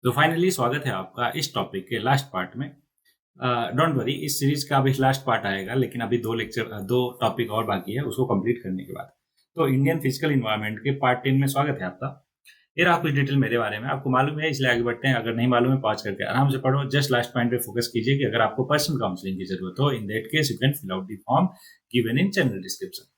तो फाइनली स्वागत है आपका इस टॉपिक के लास्ट पार्ट में। डोंट वरी, इस सीरीज का अभी लास्ट पार्ट आएगा, लेकिन अभी दो टॉपिक और बाकी है उसको कंप्लीट करने के बाद। तो इंडियन फिजिकल इन्वायरमेंट के पार्ट 10 में स्वागत है आपका। ये रहा कुछ डिटेल मेरे बारे में, आपको मालूम है इसलिए आगे बढ़ते हैं। अगर नहीं मालूम है पॉज करके आराम से पढ़ो, जस्ट लास्ट पॉइंट पे फोकस कीजिए कि अगर आपको पर्सनल काउंसलिंग की जरूरत हो, in that case you can fill out the form given in channel description.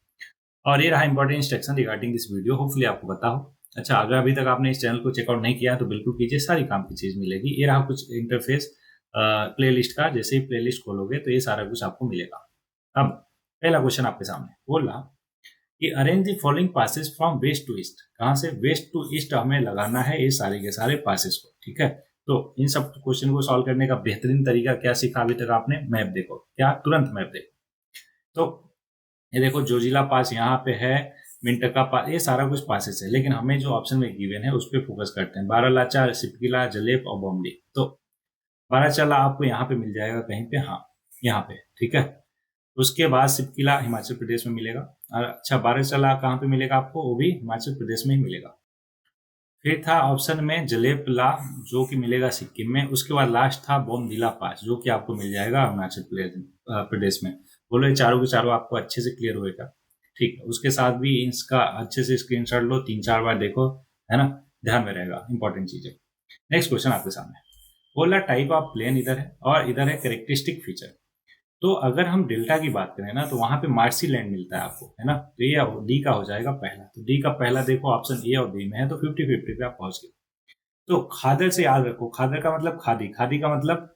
और ये रहा important instruction regarding this video, hopefully आपको पता हो। अच्छा, अगर अभी तक आपने इस चैनल को चेकआउट नहीं किया तो बिल्कुल कीजिए, सारी काम की चीज मिलेगी। ये रहा कुछ इंटरफेस प्लेलिस्ट का, जैसे ही प्लेलिस्ट खोलोगे तो ये सारा कुछ आपको मिलेगा। अब पहला क्वेश्चन आपके सामने बोल रहा कि arrange the following passes from west to east. कहाँ से वेस्ट टू ईस्ट हमें लगाना है ये सारे के सारे पासेस को, ठीक है। तो इन सब क्वेश्चन को सॉल्व करने का बेहतरीन तरीका क्या सीखा अभी तक आपने? मैप देखो, क्या तुरंत मैप देखो। तो ये देखो, जोजिला पास यहाँ पे है, मिंटका पास, ये सारा कुछ पासेस है, लेकिन हमें जो ऑप्शन में गिवन है उस पर फोकस करते हैं। बारालाचा, सिपकिला, जलेब और बॉम्बे। तो बाराचाला आपको यहाँ पे मिल जाएगा कहीं पे, हाँ यहाँ पे, ठीक है। उसके बाद सिपकिला हिमाचल प्रदेश में मिलेगा। अच्छा, बाराचाला कहाँ पे मिलेगा आपको? वो भी हिमाचल प्रदेश में ही मिलेगा। फिर था ऑप्शन में जलेबला, जो कि मिलेगा सिक्किम में। उसके बाद लास्ट था बोमदिला पास, जो कि आपको मिल जाएगा अरुणाचल प्रदेश में। बोलो ये चारों के चारों आपको अच्छे से क्लियर होएगा, ठीक है। उसके साथ भी इसका अच्छे से स्क्रीनशॉट लो, 3-4 बार देखो, है ना, ध्यान में रहेगा, इंपॉर्टेंट चीज है। नेक्स्ट क्वेश्चन आपके सामने बोला टाइप ऑफ प्लेन इधर है और इधर है कैरेक्टरिस्टिक फीचर। तो अगर हम डेल्टा की बात करें ना, तो वहां पे मार्सी लैंड मिलता है आपको, है ना। तो ये डी का हो जाएगा पहला। तो डी का पहला देखो, ऑप्शन ए और बी में है, तो 50-50 पे आप पहुंच गए। तो खादर से याद रखो, खादर का मतलब खादी, खादी का मतलब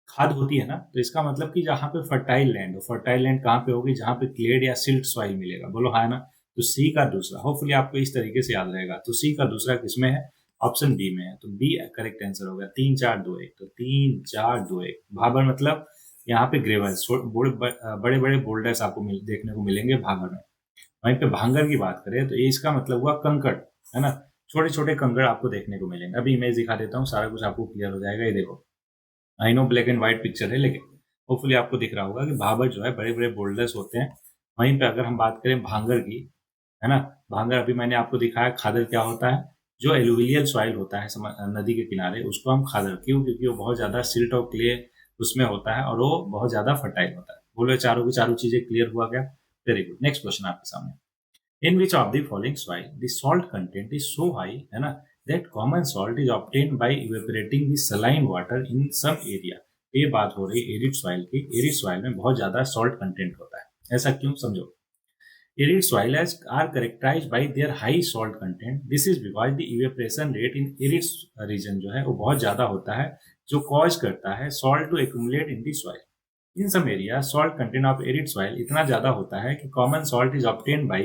खाद होती है ना। तो इसका मतलब कि जहां पे फर्टाइल लैंड हो, फर्टाइल लैंड कहाँ पे होगी? जहां पे क्लेड या सिल्ट सॉइल मिलेगा। बोलो हाँ ना। तो सी का दूसरा, होपफुली आपको इस तरीके से याद रहेगा। तो सी का दूसरा किसमें है? ऑप्शन बी में है। तो बी करेक्ट आंसर होगा। 3-4-2-1। तो 3-4-2-1 भाबर मतलब यहाँ पे ग्रेवल, बड़े बड़े बोल्डर्स आपको देखने को मिलेंगे भागर में। वहीं पे भांगर की बात करें तो ये इसका मतलब हुआ कंकड़, है ना। छोटे छोटे कंकड़ आपको देखने को मिलेंगे। अभी इमेज दिखा देता हूँ, सारा कुछ आपको क्लियर हो जाएगा। ये देखो, I know black and white picture है, लेकिन होपफुली आपको दिख रहा होगा कि भाबर जो है बड़े बड़े बोल्डर्स होते हैं। वहीं पे अगर हम बात करें भांगर की, है ना, भांगर अभी मैंने आपको दिखाया। खादर क्या होता है? जो एलुवियल सॉइल होता है नदी के किनारे, उसको हम खादर, क्यों? क्योंकि वो बहुत ज्यादा सिल्ट और क्ले उसमें होता है और वो बहुत ज्यादा फर्टाइल होता है। बोलो चारों की चारों चीजें क्लियर हुआ क्या? Very good. नेक्स्ट क्वेश्चन आपके सामने, in which of the following soil the salt content is so high, है ना, that common salt is obtained by evaporating the saline water in some area। ये बात हो रही एरिड सॉइल की। Arid soil में बहुत ज्यादा सॉल्ट कंटेंट होता है। ऐसा क्यों? समझो। Arid soils are characterized by their high salt content. This is because the evaporation rate in arid region जो है वो बहुत ज्यादा होता है, जो कॉज करता है salt to accumulate in the soil. In some areas, salt content of arid soil इतना ज्यादा होता है कि common salt is obtained by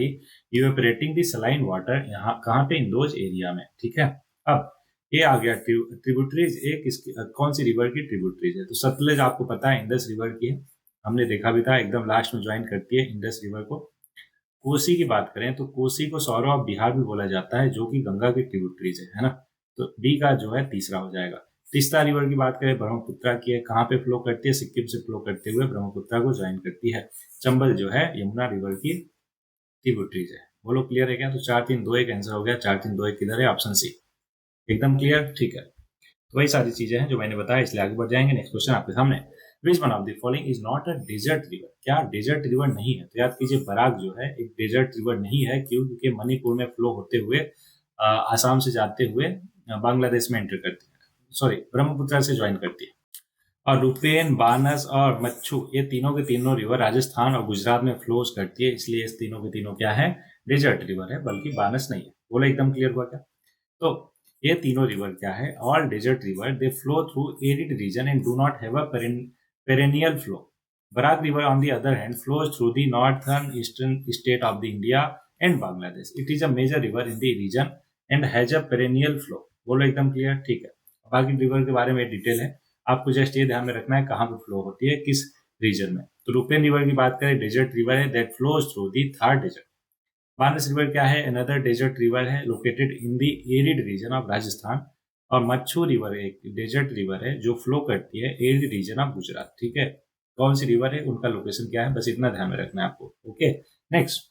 evaporating the saline water। यहाँ कहाँ पे? इन दोज एरिया में, ठीक है। अब ये आ गया ट्रिब्यूटरीज। कौन सी रिवर की ट्रिब्यूटरीज है? तो सतलज आपको पता है इंडस रिवर की है, हमने देखा भी था, एकदम लास्ट में ज्वाइन करती है इंडस रिवर को। कोसी की बात करें तो कोसी को सौरव ऑफ बिहार भी बोला जाता है, जो कि गंगा की ट्रिब्यूटरीज है ना। तो बी का जो है तीसरा हो जाएगा। तीस्ता रिवर की बात करें, ब्रह्मपुत्रा की है, कहाँ पे फ्लो करती है? सिक्किम से फ्लो करते हुए ब्रह्मपुत्रा को ज्वाइन करती है। चंबल जो है यमुना रिवर की ट्रिब्यूटरीज है। बोलो क्लियर है क्या? तो 4-3-2-1 आंसर हो गया। 4-3-2-1 किधर है? ऑप्शन सी, एकदम क्लियर, ठीक है। तो वही सारी चीजें हैं जो मैंने बताया, इसलिए आगे बढ़ जाएंगे। नेक्स्ट क्वेश्चन आपके सामने, which one of the following is not a desert river. क्या डेजर्ट रिवर नहीं है? तो याद कीजिए, बराक जो है एक डेजर्ट रिवर नहीं है। क्यों? क्योंकि मणिपुर में फ्लो होते हुए आसाम से जाते हुए बांग्लादेश में एंटर करती है, सॉरी ब्रह्मपुत्र से ज्वाइन करती है। और रुपेन, बानस और मच्छू, ये तीनों के तीनों रिवर राजस्थान और गुजरात में फ्लोज करती है, इसलिए इस तीनों के तीनों क्या है? डेजर्ट रिवर है, बल्कि बानस नहीं है। बोला एकदम क्लियर हुआ क्या? तो ये तीनों रिवर क्या है? All desert river, they flow through arid region and do not have a perennial flow. Barak River, on the other hand, flows through the northern eastern state of the India and Bangladesh. It is a major river in the region and has a perennial flow. बोलो एकदम clear, ठीक है। बाकी river के बारे में detail है, आपको जस्ट ये ध्यान में रखना है कहाँ पे फ्लो होती है, किस रीजन में। तो रुपेन रिवर की बात करें, डेजर्ट रिवर है, that flows through the Thar desert. Manas river क्या है? अनदर डेजर्ट रिवर है, located in the arid region of Rajasthan. और मच्छू रिवर एक डेजर्ट रिवर है जो फ्लो करती है एरिड रीजन ऑफ गुजरात, ठीक है। कौन सी रिवर है, उनका लोकेशन क्या है, बस इतना ध्यान में रखना है आपको। ओके, नेक्स्ट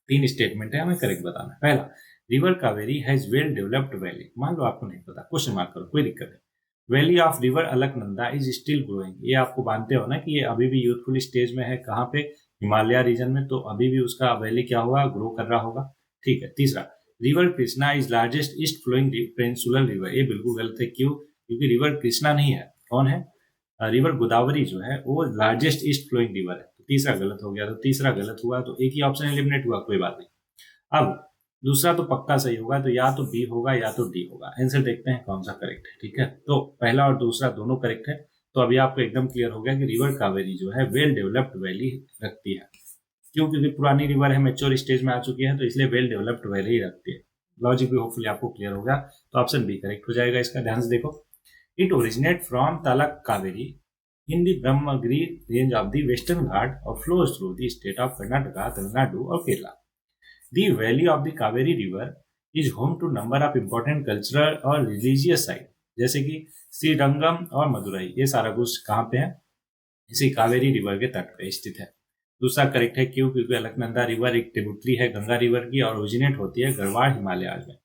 3 स्टेटमेंट है, हमें करेक्ट बताना है। पहला, river Kaveri has well developed valley. मान लो आपको नहीं पता, क्वेश्चन मार्क करो, कोई दिक्कत नहीं। Valley of river Alaknanda is still growing, ये आपको मानते हो ना कि ये अभी भी यूथफुल स्टेज में है। कहाँ पे? हिमालय रीजन में, तो अभी भी उसका वैली क्या हुआ, ग्रो कर रहा होगा। ठीक है। तीसरा, river Krishna is largest east flowing peninsular river. ये बिल्कुल गलत है। क्यों? क्योंकि रिवर कृष्णा नहीं है। कौन है? रिवर गोदावरी जो है वो लार्जेस्ट ईस्ट फ्लोइंग रिवर है। तो तीसरा गलत हो गया। तो तीसरा गलत हुआ, तो एक ही ऑप्शन एलिमिनेट हुआ, कोई बात नहीं। अब दूसरा तो पक्का सही होगा, तो या तो बी होगा या तो डी होगा। आंसर देखते हैं कौन सा करेक्ट है। ठीक है, तो पहला और दूसरा दोनों करेक्ट है। तो अभी आपको एकदम क्लियर हो गया कि रिवर कावेरी जो है वेल डेवलप्ड वैली रखती है। क्यों? क्योंकि पुरानी रिवर है, मेच्योर स्टेज में आ चुकी है, तो इसलिए वेल डेवलप्ड वैली रखती है। लॉजिक भी होपफुली आपको क्लियर हो गया। तो ऑप्शन बी करेक्ट हो जाएगा इसका। ध्यान से देखो, इट ओरिजिनेट फ्रॉम तलक Kaveri in the Brahmagiri range of the Western Ghat or flows through the state of Karnataka, Tamil Nadu or Kerala. The valley of the Kaveri River is home to number of important cultural और religious sites, जैसे कि श्रीरंगम और मदुरई। ये सारा कुछ कहाँ पे है? इसी कावेरी रिवर के तट पे स्थित है। दूसरा करेक्ट है। क्यों? क्योंकि अलकनंदा रिवर एक ट्रिब्यूटरी है गंगा रिवर की और ओरिजिनेट होती है गढ़वाल हिमालय में।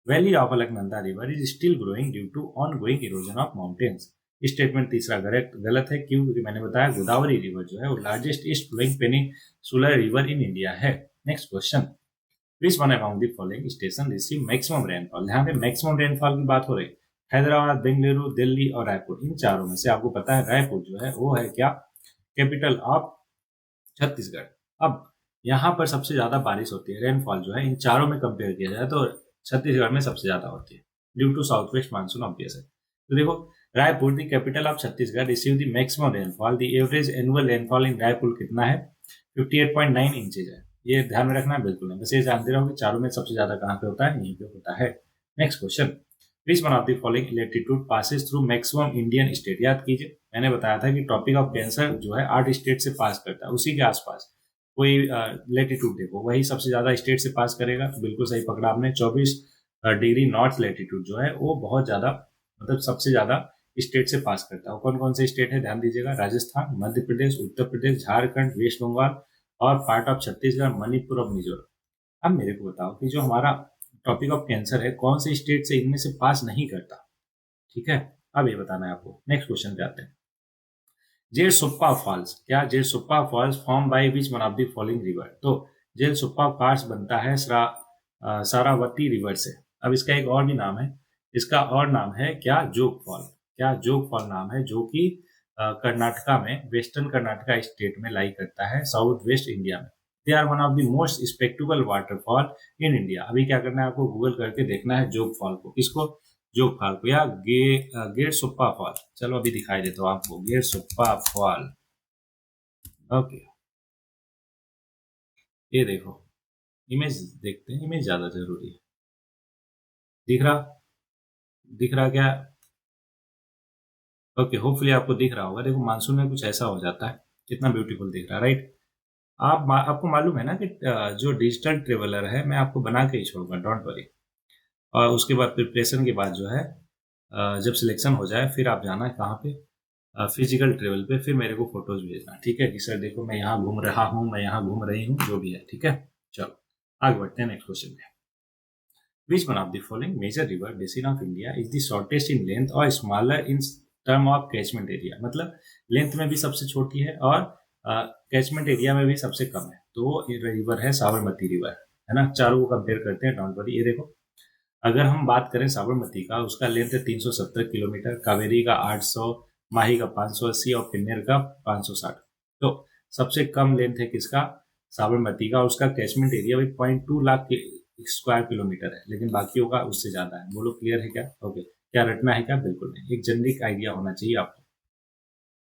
Valley of Alaknanda river is still growing due to ongoing erosion of mountains. Statement तीसरा गलत है। क्यों? क्योंकि मैंने बताया गोदावरी रिवर जो है वो largest east flowing peninsular river in India है। Next question, which one among the following station receive maximum rainfall. यहाँ पे मैक्सिमम रेनफॉल की बात हो रही है। हैदराबाद, बेंगलुरु, दिल्ली और रायपुर, इन चारों में से आपको पता है रायपुर जो है वो है क्या? Capital of Chhattisgarh. अब यहाँ पर सबसे ज्यादा बारिश होती है, रेनफॉल जो है इन चारों में कंपेयर किया जाए तो छत्तीसगढ़ में सबसे ज्यादा होती है due to south west monsoon obvious है। तो देखो, Raipur the capital of Chhattisgarh receive the maximum rainfall. The average annual rainfall in Raipur कितना है? 58.9 इंचेज है। ये ध्यान में रखना है, बिल्कुल नहीं, बस ये जानते रहो कि चारों में सबसे ज्यादा कहाँ पे होता है, यहीं पे होता है। Next question, which one of the following latitude passes through maximum Indian state. याद कीजिए, मैंने बताया था कि टॉपिक ऑफ कैंसर जो है 8 स्टेट से पास करता है, उसी के आसपास कोई लैटिट्यूड देखो, वही सबसे ज्यादा स्टेट से पास करेगा। तो बिल्कुल सही पकड़ा आपने। 24 डिग्री नॉर्थ लैटिट्यूड जो है वो बहुत ज्यादा, मतलब सबसे ज्यादा स्टेट से पास करता है। कौन कौन से स्टेट है ध्यान दीजिएगा? राजस्थान, मध्य प्रदेश, उत्तर प्रदेश, झारखंड, वेस्ट बंगाल और पार्ट ऑफ छत्तीसगढ़, मणिपुर और मिजोरम। अब मेरे को बताओ कि जो हमारा टॉपिक ऑफ कैंसर है कौन से स्टेट से इनमें से पास नहीं करता? ठीक है, अब ये बताना है आपको। नेक्स्ट क्वेश्चन पे आते हैं। जेलसुप्पा फॉल्स, क्या Gersoppa falls form by which one of the following river. तो जेलसुप्पा फॉल्स बनता है सारावती रिवर से। अब इसका एक और भी नाम है, इसका और नाम है क्या? जोग फॉल। क्या? जोग फॉल नाम है, जो कि कर्नाटका में, वेस्टर्न कर्नाटका स्टेट में लाई करता है, साउथ वेस्ट इंडिया में। They are one of the most spectacular waterfall in India. अभी क्या करना है आपको? गूगल करके देखना है जोग फॉल को। किसको? जोग फॉल को, या गेरसुप्पा फॉल। चलो अभी दिखाई देता हूँ आपको, गेरसुप्पा फॉल। ओके, ये देखो, इमेज देखते हैं, इमेज ज्यादा जरूरी है। दिख रहा क्या? ओके, होपफुली आपको दिख रहा होगा। देखो, मानसून में कुछ ऐसा हो जाता है, कितना ब्यूटीफुल दिख रहा है, राइट? आपको मालूम है ना कि जो डिजिटल ट्रेवलर है मैं आपको बना के ही छोड़ूंगा, डोंट वरी। और उसके बाद प्रिपरेशन के बाद जो है जब सिलेक्शन हो जाए फिर आप जाना है कहाँ पे? फिजिकल ट्रेवल पे, फिर मेरे को फोटोज भेजना, ठीक है? कि सर देखो मैं यहाँ घूम रहा हूँ, मैं यहाँ घूम रही हूँ, जो भी है, ठीक है? चलो आगे बढ़ते हैं नेक्स्ट क्वेश्चन पे। Which one of the following major river basin of India is the shortest in length or smaller in term of catchment area? मतलब लेंथ में भी सबसे छोटी है और कैचमेंट एरिया में भी सबसे कम है। तो रिवर है साबरमती रिवर, है ना? चारों को कंपेयर करते हैं, डोंट वरी। ये देखो, अगर हम बात करें साबरमती का, उसका लेंथ है 370 किलोमीटर, कावेरी का 800, माही का 580 और पिन्नेर का 560। तो सबसे कम लेंथ है किसका? साबरमती का। उसका कैचमेंट एरिया भी 0.2 लाख स्क्वायर किलोमीटर है, लेकिन बाकियों का उससे ज्यादा है। बोलो क्लियर है क्या? ओके, क्या रटना है क्या? बिल्कुल नहीं, एक जेनरिक आइडिया होना चाहिए आपको।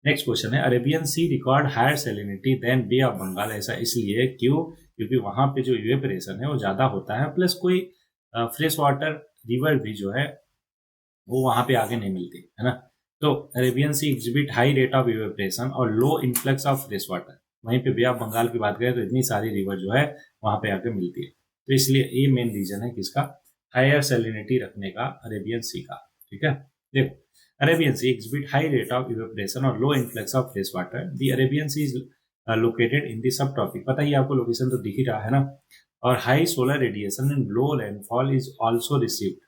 नेक्स्ट क्वेश्चन है, Arabian sea record higher salinity than bay of Bengal. ऐसा इसलिए क्यों? क्योंकि वहां पे जो इवेपोरेशन है वो ज्यादा होता है, प्लस कोई फ्रेश वाटर रिवर भी जो है वो वहां पे आगे नहीं मिलती, है ना? तो Arabian sea exhibit high rate of evaporation और low influx of fresh water. वहीं पे बे ऑफ बंगाल की बात करें तो इतनी सारी रिवर जो है वहां पे आके मिलती है। तो इसलिए ये मेन रीजन है किसका? हायर सैलिनिटी रखने का, अरेबियन सी का। ठीक है, देखो, Arabian sea exhibit high rate of evaporation और low influx of fresh water. The Arabian sea is located in the sub tropic. पता ही आपको, लोकेशन तो दिख ही रहा है ना? और high solar radiation and low rainfall is also received.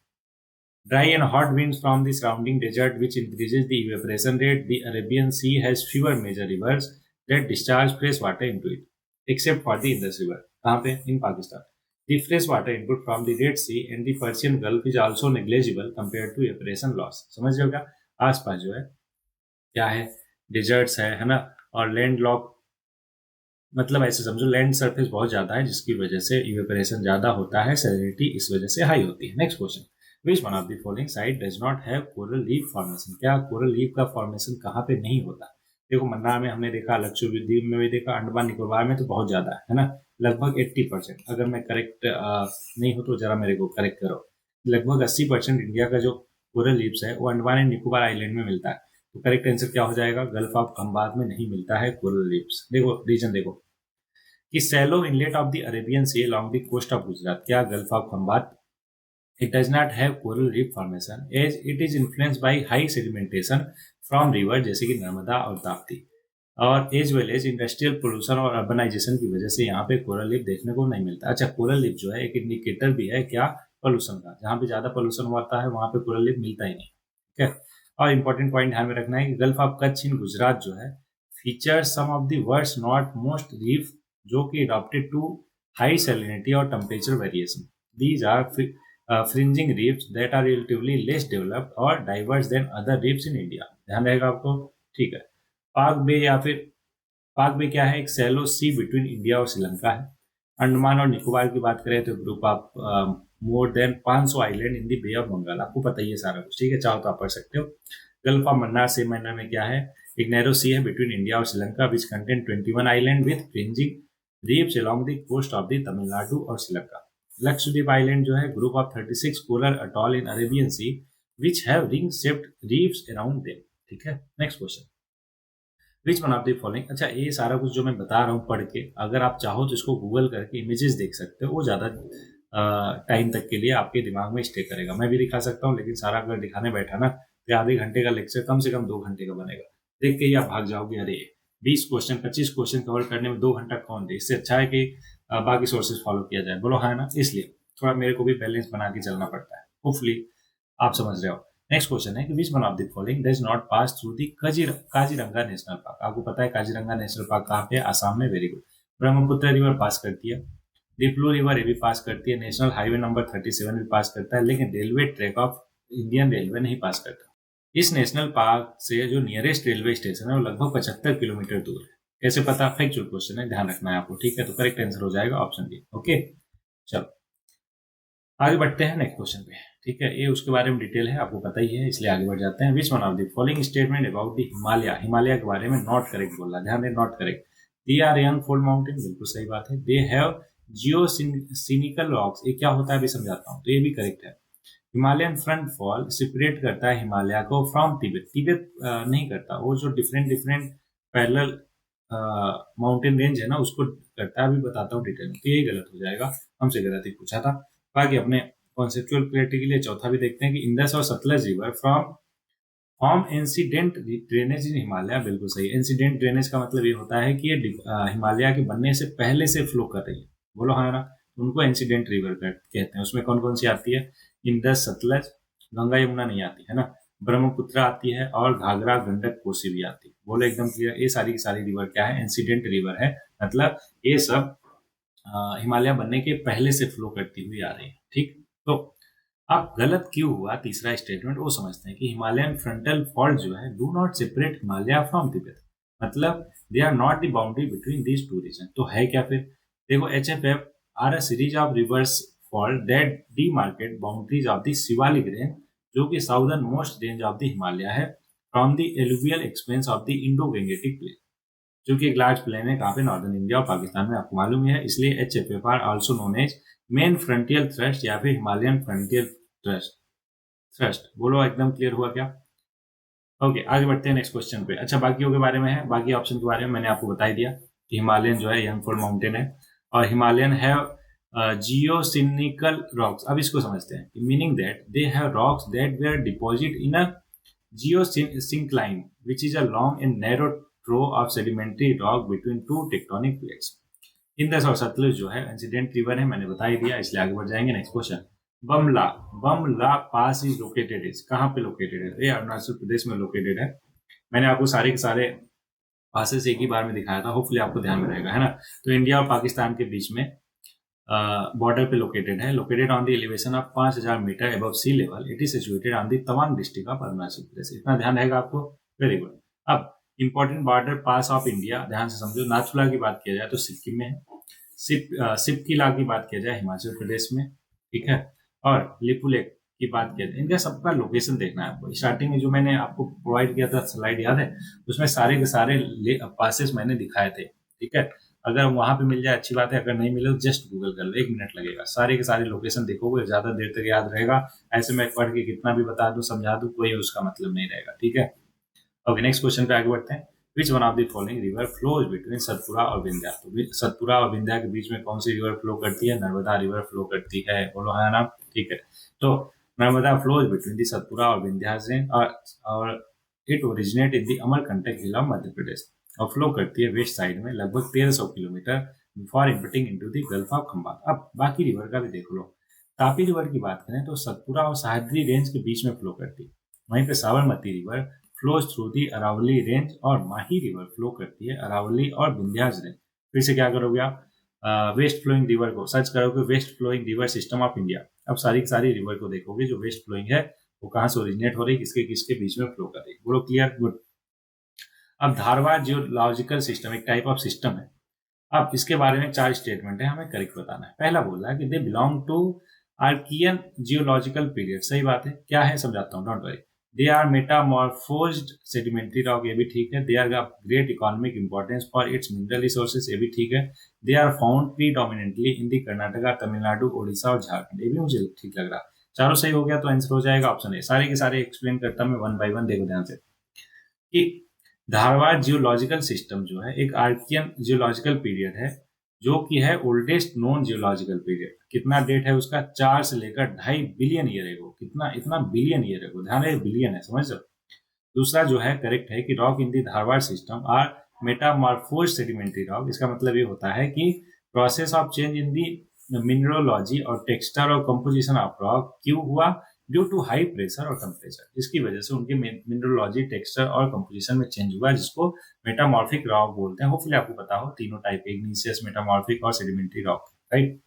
Dry and hot winds from the surrounding desert, which increases the evaporation rate. The Arabian Sea has fewer major rivers that discharge fresh water into it, except for the Indus River. कहाँ पे? In Pakistan. The fresh water input from the Red Sea and the Persian Gulf is also negligible compared to evaporation loss. समझ रहे हो क्या? आसपास जो है क्या है? डेजर्ट्स है ना, और लैंड लॉक, मतलब ऐसे समझो लैंड सरफेस बहुत ज्यादा है जिसकी वजह से इवेपोरेशन ज्यादा होता है, सैलिनिटी इस वजह से हाई होती है. Next question, which one of the following site does not have coral leaf formation. क्या कोरल लीफ का फॉर्मेशन कहाँ पे नहीं होता? देखो मन्नार में हमने देखा, लक्षद्वीप में भी देखा, अंडमान निकोबार में तो बहुत ज्यादा है ना, लगभग 80%. अगर मैं करेक्ट नहीं हो तो जरा मेरे को करेक्ट करो. लगभग 80% इंडिया का जो कोरल लीव्स है वो अंडमान एंड निकोबार आइलैंड में मिलता है. तो करेक्ट आंसर क्या हो जाएगा? गल्फ ऑफ खंबात में नहीं मिलता है कोरल लीव्स. देखो रीजन देखो कि shallow inlet of the Arabian sea along the coast of Gujarat, क्या gulf of Khambhat, it does not have coral reef formation as it is influenced by high sedimentation from river जैसे कि नर्मदा और ताप्ती, और as well as industrial pollution और urbanisation की वजह से यहाँ पे कोरल लीफ देखने को नहीं मिलता. अच्छा, कोरल लीफ जो है एक इंडिकेटर भी है क्या? पोल्यूशन का. जहाँ पे ज्यादा पोल्यूशन होता है वहां पे कोरल लीफ मिलता ही नहीं. ठीक है. और इंपॉर्टेंट पॉइंट ध्यान में रखना है कि gulf of Kutch in Gujarat जो है feature some of the world's northernmost reef जो कि अडॉप्टेड टू हाई सैलिनिटी और temperature variation. These are fringing reefs that are relatively less developed और diverse than other reefs in India. ध्यान रहेगा आपको. ठीक है. पाक बे या फिर पाक बे क्या है? एक सैलो सी बिटवीन इंडिया और श्रीलंका है. अंडमान और निकोबार की बात करें तो group of more than 500 island in the bay of Bengal. आपको पता ही है सारा कुछ. ठीक है, चाहो तो आप पढ़ सकते हो. गल्फ ऑफ मन्नार से मन्नार में क्या है? एक नैरो सी है बिटवीन इंडिया और Sri Lanka which contain 21 island with fringing reefs along the coast of the Tamil Nadu और श्रीलंका. लक्षद्वीप आइलैंड जो है group of 36 polar atoll in Arabian sea which have ring shaped reefs around them. ठीक है. Next question, which one of the following. अच्छा, ये सारा कुछ जो मैं बता रहा हूँ पढ़ के, अगर आप चाहो तो इसको गूगल करके इमेजेस देख सकते हो. वो ज्यादा टाइम तक के लिए आपके दिमाग में स्टे करेगा. मैं भी दिखा सकता हूँ लेकिन सारा अगर दिखाने बैठा ना तो आधे घंटे का लेक्चर कम से कम 2 घंटे का बनेगा. देख के ही आप भाग जाओगे, अरे 20 क्वेश्चन 25 क्वेश्चन कवर करने में 2 घंटा कौन दे. इससे अच्छा है कि बाकी सोर्सेज फॉलो किया जाए. बोलो हाँ ना. इसलिए थोड़ा मेरे को भी बैलेंस बना के चलना पड़ता है. होपफुली आप समझ रहे हो. नेक्स्ट क्वेश्चन है कि विच one of the following does not pass through the Kaziranga national park. आपको पता है काजीरंगा नेशनल पार्क कहाँ पे? आसाम में. Very good. Brahmaputra river pass करती है, दीपलू रिवर ये भी पास करती है, नेशनल हाईवे नंबर 37 भी पास करता है, लेकिन railway track of Indian railway नहीं पास करता. इस नेशनल पार्क से जो नियरेस्ट रेलवे स्टेशन है वो लगभग 75 किलोमीटर दूर है. कैसे पता? फैक्चुअल क्वेश्चन है, ध्यान रखना है आपको. ठीक है, तो करेक्ट आंसर हो जाएगा ऑप्शन बी. ओके, चलो आगे बढ़ते हैं नेक्स्ट क्वेश्चन पे. ठीक है, ये उसके बारे में डिटेल है, आपको पता ही है, इसलिए आगे बढ़ जाते हैं. Which one of the following statement about the Himalaya. Himalaya के बारे में नॉट करेक्ट बोला. ध्यान दें, not correct. They are young fold mountain, बिल्कुल सही बात है. दे हैव जियोसिनिकल रॉक्स, ये क्या होता है अभी समझाता हूँ. तो ये भी करेक्ट है. हिमालयन फ्रंट फॉल सेपरेट करता है हिमालय को फ्रॉम तिब्बत. तिब्बत नहीं करता, वो जो डिफरेंट पैरेलल माउंटेन रेंज है ना उसको करता है. अभी बताता हूँ डिटेल में. तो ये गलत हो जाएगा, हमसे गलत ही पूछा था. बाकी अपने कॉन्सेप्चुअल क्लैरिटी के लिए चौथा भी देखते हैं कि इंडस और Sutlej river from incident drainage इन हिमालय. बिल्कुल सही. इंसिडेंट ड्रेनेज का मतलब ये होता है कि ये हिमालय के बनने से पहले से फ्लो कर रही है. बोलो हाँ ना. उनको इंसिडेंट रिवर कहते हैं. उसमें कौन कौन सी आती है? इंडस, सतलज, गंगा यमुना नहीं आती है ना, ब्रह्मपुत्र आती है और घाघरा, गंडक, कोसी भी आती है. बोलो एकदम क्लियर. ये सारी की सारी रिवर क्या है? इंसिडेंट रिवर है. मतलब ये सब हिमालय बनने के पहले से फ्लो करती हुई आ रही है. ठीक, तो अब गलत क्यों हुआ तीसरा स्टेटमेंट वो समझते हैं कि हिमालयन फ्रंटल फॉल्ट जो है do not separate Himalaya from Tibet. मतलब they are not the boundary between these two region. तो है क्या फिर? देखो, HFF are a series of reverse fault that demarcate boundaries of the Shivalik range जो कि southern most range of the Himalaya है from the alluvial expanse of the Indo Gangetic plain, जो कि एक लार्ज प्लेन है कहाँ पे? नॉर्दर्न इंडिया और पाकिस्तान में. आपको मालूम है, इसलिए HFF are also known as main frontier thrust या फिर हिमालयन फ्रंटियर थ्रस्ट. बोलो एकदम क्लियर हुआ क्या? ओके, आगे बढ़ते हैं नेक्स्ट क्वेश्चन पे. अच्छा, बाकियों के बारे में है. बाकी ऑप्शन के बारे में मैंने आपको बता ही दिया कि हिमालयन जो है यंग फोल्ड माउंटेन है और हिमालयन है जियोसिनिकल रॉक्स. अब इसको समझते हैं. Meaning that they have rocks that were deposit in a geosyncline which is a long and narrow throw of sedimentary rock between two tectonic plates. Indus और सतलुज जो है इंसिडेंट रिवर है, मैंने बता ही दिया, इसलिए आगे बढ़ जाएंगे। Next question, Bumla Bumla pass is located is, कहाँ पे लोकेटेड है? ये अरुणाचल प्रदेश में लोकेटेड है। मैंने आपको सारे के सारे पासेस एक ही बार में दिखाया था, होपफुली आपको ध्यान में रहेगा, है ना। तो इंडिया और पाकिस्तान के बीच में बॉर्डर पे लोकेटेड है, located on the elevation of 5000 metre above sea level, it is situated on the Tawang district of Arunachal Pradesh. इतना ध्यान रहेगा आपको, वेरी गुड। अब important border pass of India, ध्यान से समझो। नाथुला की बात किया जाए तो सिक्किम में है, सिपकिला की बात किया जाए हिमाचल प्रदेश में, ठीक है, और लिपुलेक की बात किया जाए, इनका सबका लोकेशन देखना है आपको। स्टार्टिंग में जो मैंने आपको प्रोवाइड किया था स्लाइड याद है, उसमें सारे के सारे पासेस मैंने दिखाए थे, ठीक है। अगर वहां पे मिल जाए अच्छी बात है, अगर नहीं मिले तो जस्ट गूगल कर लो, 1 मिनट लगेगा, सारे के सारे लोकेशन देखोगे, ज्यादा देर तक याद रहेगा। ऐसे मैं पढ़ के कितना भी बता दूं समझा दूं, कोई उसका मतलब नहीं रहेगा, ठीक है। ओके, नेक्स्ट क्वेश्चन पे आगे बढ़ते हैं। Which one of the following river flows between Satpura और विंध्या? तो सतपुरा और विंध्या के बीच में कौन सी रिवर फ्लो करती है? नर्मदा रिवर फ्लो करती है, बोलो है ना, ठीक है। तो Narmada flows between the Satpura और विंध्या और it originate in the Amarkantak hill of Madhya Pradesh, और फ्लो करती है वेस्ट साइड में लगभग 1300 kilometre before emptying into the gulf of Khambhat. अब बाकी रिवर का भी देख लो। तापी रिवर की बात करें तो सतपुरा और सह्याद्री रेंज के बीच में फ्लो करती है। वहीं पे Sabarmati river flows through the Aravalli range, और माही रिवर फ्लो करती है अरावली और विंध्याज रेंज। फिर से क्या करोगे आप, वेस्ट फ्लोइंग रिवर को सर्च करोगे, west flowing river system of India. अब सारी सारी रिवर को देखोगे जो वेस्ट फ्लोइंग है, वो कहाँ से ओरिजिनेट हो रही है, किसके किसके बीच में फ्लो कर रही है, बोलो क्लियर, गुड। अब धारवाड़ जियोलॉजिकल सिस्टम एक टाइप ऑफ सिस्टम है। अब इसके बारे में 4 स्टेटमेंट है, हमें करेक्ट बताना है। पहला बोल रहा है कि they belong to Archaean geological period, सही बात है, क्या है समझाता हूँ, don't worry. They are metamorphosed sedimentary rock, ये भी ठीक है। They are of great economic importance for its mineral resources, ये भी ठीक है। They are found predominantly in the Karnataka, Tamil Nadu, Odisha और झारखंड, ये भी मुझे ठीक लग रहा है। चारों सही हो गया तो आंसर हो जाएगा ऑप्शन ए। सारे के सारे एक्सप्लेन करता हूं मैं वन बाय वन, देखो ध्यान से कि धारवाड़ जियोलॉजिकल सिस्टम जो है एक आर्कियन जियोलॉजिकल पीरियड है, जो कि है ओल्डेस्ट नोन जियोलॉजिकल पीरियड। कितना डेट है उसका? 4 से लेकर 2.5 बिलियन ईयर है वो, कितना, इतना बिलियन ईयर है वो, ध्यान रहे बिलियन है, समझ लो। दूसरा जो है करेक्ट है कि rock in the Dharwad system are metamorphosed sedimentary rock. इसका मतलब ये होता है कि process of change in the mineralogy और टेक्सचर और कंपोजिशन ऑफ रॉक क्यों हुआ? ड्यू टू हाई प्रेशर और टेम्परेचर, जिसकी वजह से उनके मिनरोलॉजी, टेक्सचर और कंपोजिशन में चेंज हुआ, जिसको मेटामॉर्फिक रॉक बोलते हैं। होपफुली आपको पता हो तीनों टाइप, इग्निशियस, मेटामॉर्फिक और सेडिमेंट्री रॉक, राइट।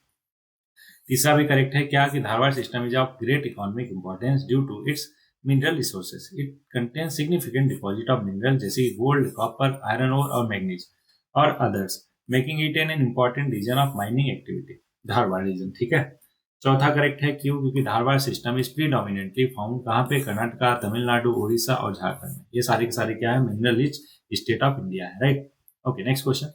तीसरा भी करेक्ट है क्या, कि Dharwar system is of great economic importance due to its mineral resources. It contain significant deposit of mineral जैसे गोल्ड, कॉपर, आयरन ओर और मैग्नीज और others, making it an important region of mining activity, Dharwar region, ठीक है। चौथा correct है क्यों, क्योंकि Dharwar system is predominantly found कहाँ पे? कर्नाटका, तमिलनाडु, उड़ीसा और झारखंड में। ये सारे के सारे क्या है? Mineral rich state of India है, right. Okay, next question,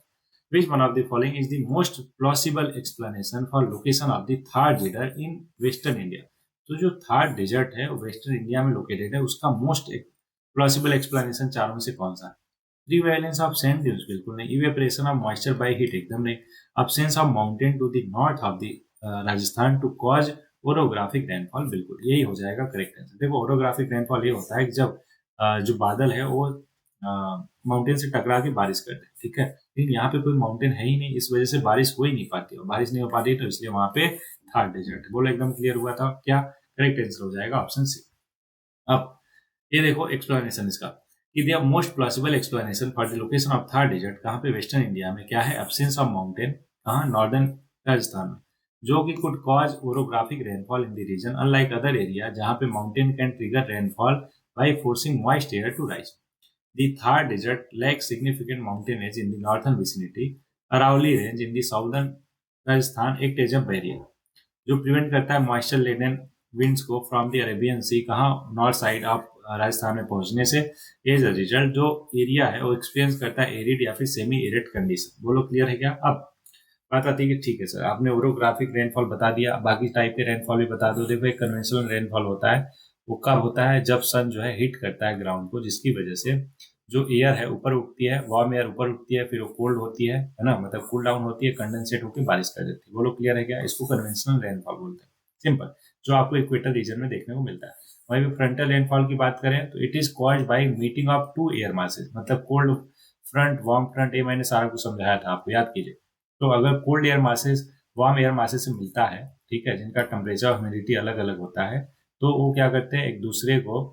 which one of the following is the most plausible explanation for location of the Thar desert in western India? तो जो थार डेजर्ट है वो वेस्टर्न इंडिया में located है, उसका most plausible explanation चारों में से कौन सा है? प्रीवेलेंस ऑफ सैंड ड्यून्स, बिल्कुल नहीं। Evaporation of moisture by heat, एकदम नहीं। Absence of mountain to the north of the Rajasthan to cause orographic rainfall, बिल्कुल यही हो जाएगा करेक्ट आंसर। देखो ओरोग्राफिक रेनफॉल ये होता है कि जब जो बादल है वो माउंटेन से टकरा के बारिश करते हैं, ठीक है। लेकिन यहाँ पे कोई माउंटेन है ही नहीं, इस वजह से बारिश हो ही नहीं पाती, और बारिश नहीं हो पाती तो इसलिए वहां पे थार डेजर्ट है। बोलो एकदम क्लियर हुआ था क्या? करेक्ट आंसर हो जाएगा ऑप्शन सी। अब ये देखो एक्सप्लेनेशन इसका, कि the most plausible explanation for the location of Thar desert कहाँ पे? वेस्टर्न इंडिया में। क्या है? एब्सेंस ऑफ माउंटेन, कहाँ? नॉर्दर्न राजस्थान में, जो कि could cause orographic rainfall in the region unlike other area जहाँ पे mountain can trigger rainfall by forcing moist air to rise. The Thar Desert lacks significant mountainage in the northern vicinity. Aravalli Range in the southern Rajasthan act as a barrier, जो prevent करता है moisture laden winds को from the Arabian सी, कहाँ? North side of Rajasthan में पहुंचने से। As a result जो area है वो एक्सपीरियंस करता है एरिड या फिर सेमी एरिड कंडीशन। बोलो क्लियर है क्या? अब बात आती है कि ठीक है सर, आपने ओरोग्राफिक रेनफॉल बता दिया, बाकी टाइप के रेनफॉल भी बता दो। देखो एक कन्वेंशनल रेनफॉल होता है, वो कब होता है? जब सन जो है हिट करता है ग्राउंड को, जिसकी वजह से जो एयर है ऊपर उठती है, वार्म एयर ऊपर उठती है, फिर वो कोल्ड होती है ना, मतलब कूल डाउन होती है, कंडेंसेट होकर बारिश कर देती है। बोलो क्लियर है क्या? इसको कन्वेंशनल रेनफॉल बोलते हैं, सिंपल, जो आपको इक्वेटर रीजन में देखने को मिलता है। वहीं पे फ्रंटल रेनफॉल की बात करें तो it is caused by meeting of two air masses, मतलब कोल्ड फ्रंट, वार्म फ्रंट, ये मैंने सारा कुछ समझाया था आपको, याद कीजिए। तो अगर cold air masses warm air masses से मिलता है, ठीक है, जिनका टेम्परेचर और ह्यूमिडिटी अलग अलग होता है, तो वो क्या करते हैं, एक दूसरे को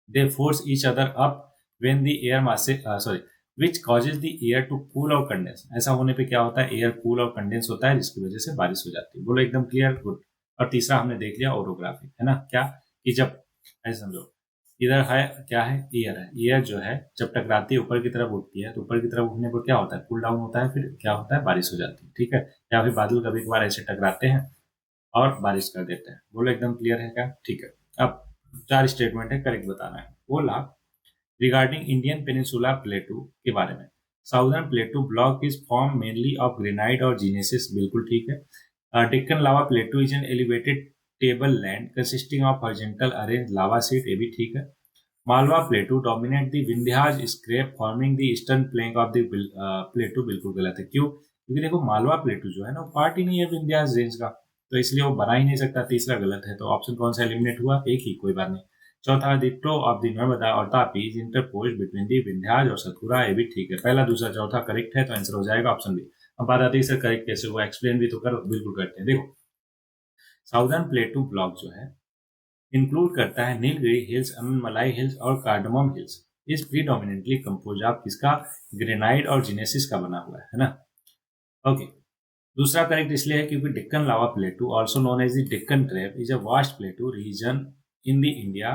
they force each other up when the air masses sorry which causes the air to cool और कंडेंस। ऐसा होने पे क्या होता है, एयर कूल और कंडेंस होता है, जिसकी वजह से बारिश हो जाती है। बोलो एकदम क्लियर, गुड। और तीसरा हमने देख लिया ओरोग्राफी, है ना, क्या कि जब ऐसे समझो इधर है क्या है, एयर है, एयर जो है जब टकराती है ऊपर की तरफ उठती है, तो ऊपर की तरफ उठने पर क्या होता है, कूल डाउन होता है, फिर क्या होता है, बारिश हो जाती है, ठीक है। या फिर बादल कभी कभार ऐसे टकराते हैं और बारिश कर देते हैं। बोलो एकदम क्लियर है क्या, ठीक है। अब 4 स्टेटमेंट है, करेक्ट बताना है। बोला रिगार्डिंग इंडियन पेनिनसुला प्लेटू के बारे में, southern plateau block is form mainly of granite और जीनेसिस, बिल्कुल ठीक है। Deccan lava plateau is an elevated table land consisting of horizontal arrange lava sheet, ये भी ठीक है। Malwa plateau dominate the Vindhyas scarp forming the eastern plain of the plateau, बिल्कुल गलत है। क्यों, क्योंकि देखो मालवा प्लेटू जो है ना, पार्ट ही नहीं है विंध्याज रेंज का, तो इसलिए वो बना ही नहीं सकता। तीसरा गलत है, तो ऑप्शन कौन सा एलिमिनेट हुआ, एक ही, कोई बात नहीं। चौथा, the flow of the Narmada और Tapi is interposed between the Vindhyas और सतपुरा, ये भी ठीक है। पहला दूसरा चौथा करेक्ट है, तो आंसर हो जाएगा ऑप्शन बी। अब बात आती है सर करेक्ट कैसे हुआ, एक्सप्लेन भी तो करो, बिल्कुल करते हैं। देखो साउदर्न प्लेटू ब्लॉक जो है इंक्लूड करता है नीलगिरी हिल्स, अमनमलाई हिल्स और कार्डमम हिल्स। इस प्रीडोमिनेंटली कंपोज ऑफ किसका, ग्रेनाइट और जिनेसिस का बना हुआ है ना। ओके, दूसरा करेक्ट इसलिए है क्योंकि Deccan lava plateau also known as the Deccan trap is a vast plateau region in the India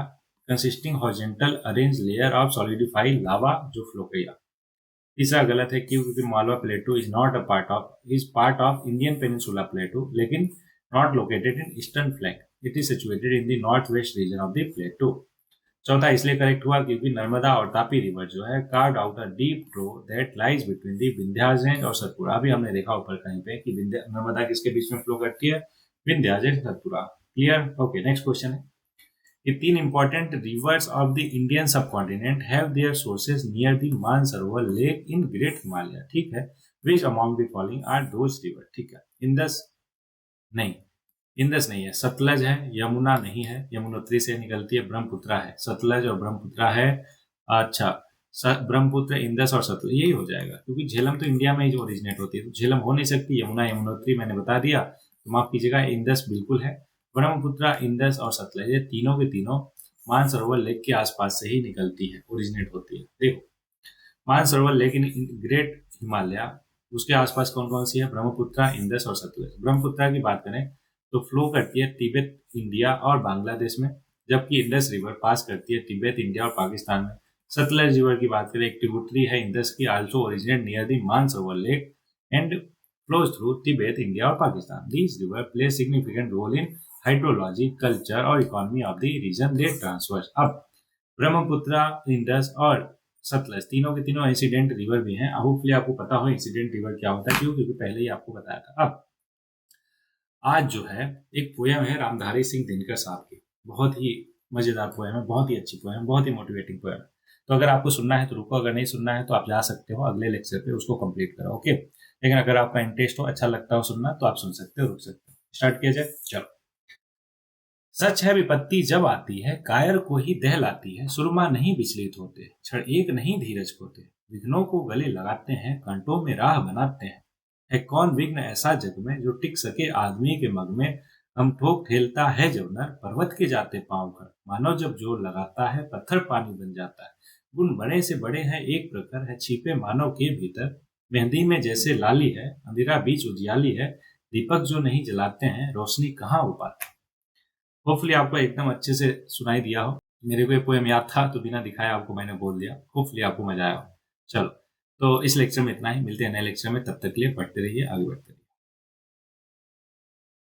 consisting horizontal arrange layer of solidified lava जो फ्लो किया। तीसरा गलत है क्योंकि Malwa plateau is not a part of Indian peninsula plateau, लेकिन not located in eastern flank, it is situated in the north west region of the plateau. चौथा इसलिए correct हुआ क्योंकि नर्मदा और तापी रिवर जो है carved out a deep trough that lies between the Vindhyas range और सतपुरा। अभी हमने देखा ऊपर कहीं पे कि नर्मदा किसके बीच में फ्लो करती है, Vindhyas and Satpura. Clear, okay. Next question है कि 3 important rivers of the Indian subcontinent have their sources near the Mansarovar lake in great Himalaya, ठीक है। Which among the following are those river, ठीक है। इंदस नहीं, इंदस नहीं है, सतलज है, यमुना नहीं है, यमुनोत्री से निकलती है, ब्रह्मपुत्रा है, सतलज और ब्रह्मपुत्रा है। अच्छा, ब्रह्मपुत्र, इंदस और सतलज, यही हो जाएगा क्योंकि झेलम तो इंडिया में ही जो ओरिजिनेट होती है, तो झेलम हो नहीं सकती। यमुना यमुनोत्री मैंने बता दिया, तो माफ कीजिएगा, इंदस बिल्कुल है। ब्रह्मपुत्रा, इंदस और सतलज, ये तीनों के तीनों मानसरोवर लेक के आसपास से ही निकलती है, ओरिजिनेट होती है। देखो Mansarovar lake in great Himalaya, उसके आसपास कौन कौन सी है, ब्रह्मपुत्रा, इंदस और सतलज। ब्रह्मपुत्रा की बात करें तो फ्लो करती है तिब्बत, इंडिया और बांग्लादेश में, जबकि इंडस रिवर पास करती है तिब्बत, इंडिया और पाकिस्तान में। सतलज रिवर की बात करें, एक ट्रिब्यूटरी है इंडस की, also originate near the Mansarovar lake and flows through Tibet, India और Pakistan. These river play significant role in hydrology, culture और economy of the region they transverse. अब ब्रह्मपुत्रा, इंडस और सतलज तीनों के तीनों इंसिडेंट रिवर भी हैं। होपफुली आपको पता हो इंसिडेंट रिवर क्या होता है, क्यों, क्योंकि पहले ही आपको बताया था। अब आज जो है एक पोयम है रामधारी सिंह दिनकर साहब की, बहुत ही मजेदार पोयम है, बहुत ही अच्छी पोयम है, बहुत ही मोटिवेटिंग पोयम है। तो अगर आपको सुनना है तो रुको, अगर नहीं सुनना है तो आप जा सकते हो अगले लेक्चर पे, उसको कंप्लीट करो, ओके। लेकिन अगर आपका इंटरेस्ट हो, अच्छा लगता हो सुनना, तो आप सुन सकते हो, रुक सकते हो। स्टार्ट किया जाए, चलो। सच है विपत्ति जब आती है, कायर को ही दह लाती है, सुरमा नहीं विचलित होते, क्षण एक नहीं धीरज खोते, विघ्नों को गले लगाते हैं, कांटों में राह बनाते हैं। है कौन विघ्न ऐसा जग में जो टिक सके आदमी के मग में, हम ठोक ठेलता है जब नर पर्वत के जाते पांव कर, मानो जब जोर लगाता है पत्थर पानी बन जाता है। गुण बड़े से बड़े हैं एक प्रकार है, छिपे मानव के भीतर, मेहंदी में जैसे लाली है, अंधेरा बीच उजियाली है, दीपक जो नहीं जलाते हैं रोशनी कहाँ हो पाती। होपफुली आपको एकदम अच्छे से सुनाई दिया हो। मेरे को ये पोएम याद था तो बिना दिखाए आपको मैंने बोल दिया। होपफुली आपको मजा आया हो। चलो, तो इस लेक्चर में इतना ही, मिलते हैं नए लेक्चर में, तब तक के लिए पढ़ते रहिए, आगे बढ़ते रहिए।